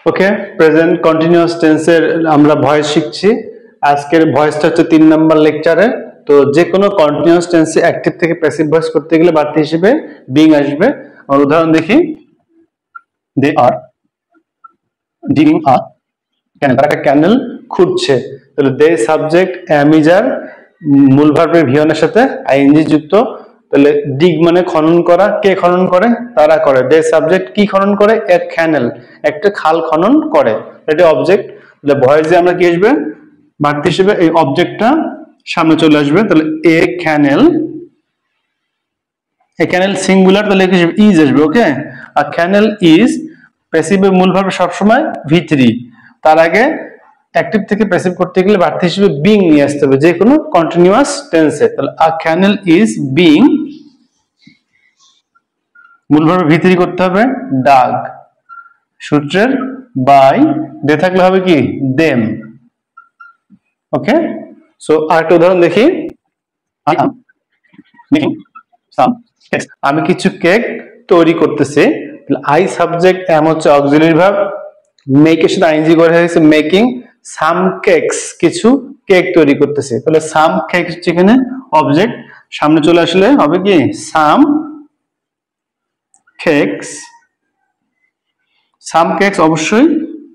ওকে, present continuous টেন্সের আমরা voice শিখছি। আজকের ভয়েসটা হচ্ছে 3 নাম্বার লেকচারে। তো যে কোনো কন্টিনিউয়াস টেন্সে অ্যাক্টিভ থেকে প্যাসিভ ভয়েস করতে গেলে বাড়তি হিসেবে বিং আসবে। আমরা উদাহরণ দেখি। দে আর ডিগিং আ ক্যানেল, তারা একটা ক্যানেল খুঁড়ছে। তাহলে দে সাবজেক্ট অ্যাম ইজ আর, মূল ভার্বের ভিয়নের সাথে আইএনজি যুক্ত। তাহলে ডিগ মানে খনন করা, কে খনন করে? তারা করে। দে সাবজেক্ট কি খনন করে? এ ক্যানেল, একটা খাল খনন করে, এটা অবজেক্ট। তাহলে ভয়েসে আমরা কি আসবে বাড়তি হিসেবে? এই অবজেক্টটা সামনে চলে আসবে। তাহলে এ ক্যানেল, এ ক্যানেল সিঙ্গুলার, তাহলে কি ইজ আসবে। ওকে, আর ক্যানেল ইজ প্যাসিভের মূল ভার্ব সবসময় ভি3। তার আগে অ্যাক্টিভ থেকে প্যাসিভ করতে গেলে বাড়তি হিসেবে বিং নিয়ে আসতে হবে যে কোনো কন্টিনিউয়াস টেন্সে। তাহলে আ ক্যানেল ইজ বিং, মূল ভার্ব ভি3 করতে হবে ডাগ, সূত্রের বাই, দে থাকলে হবে কি দেম। ওকে, সো আরেকটা উদাহরণ দেখি। I am making some cakes, আমি কিছু কেক তৈরি করতেছি। আই সাবজেক্ট, অ্যাম হচ্ছে অক্সিলারি ভার্ব, মেকের সাথে আইএনজি করা হয়েছে মেকিং। সাম কেকস, কিছু কেক তৈরি করতেছে। তাহলে সাম কেকস হচ্ছে এখানে অবজেক্ট, সামনে চলে আসলে হবে কি সাম কেকস। সাম কেকস অবশ্যই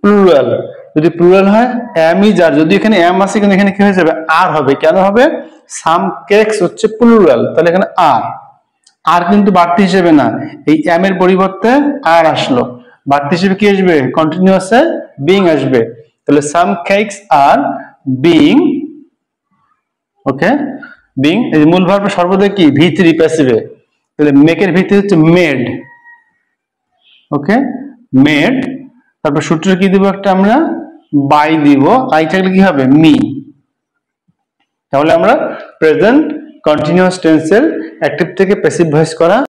প্লুরাল, যদি প্লুরাল হয় অ্যাম ইজ আর, যদি এখানে অ্যাম আছে কিন্তু এখানে কি হয়ে যাবে আর হবে। কেন হবে? সাম কেকস হচ্ছে প্লুরাল, তাহলে এখানে আর, আর কিন্তু বাড়তি হিসেবে না, এই এম এর পরিবর্তে আর আসলো। বাড়তি হিসেবে কি আসবে? কন্টিনিউয়াসে বিং আসবে। তাহলে সাম কেকস আর বিং। ওকে, বিং এই মূল ভার্ব সর্বদা কি ভি3 প্যাসিভে। তাহলে মেকের ভিত্তি হচ্ছে মেড। ওকে, মেড, তারপর সূত্র কি দিব একটা আমরা বাই দিব, আই থাকলে কি হবে মি। তাহলে আমরা প্রেজেন্ট কন্টিনিউয়াস টেন্সের অ্যাক্টিভ থেকে প্যাসিভ ভয়েস করা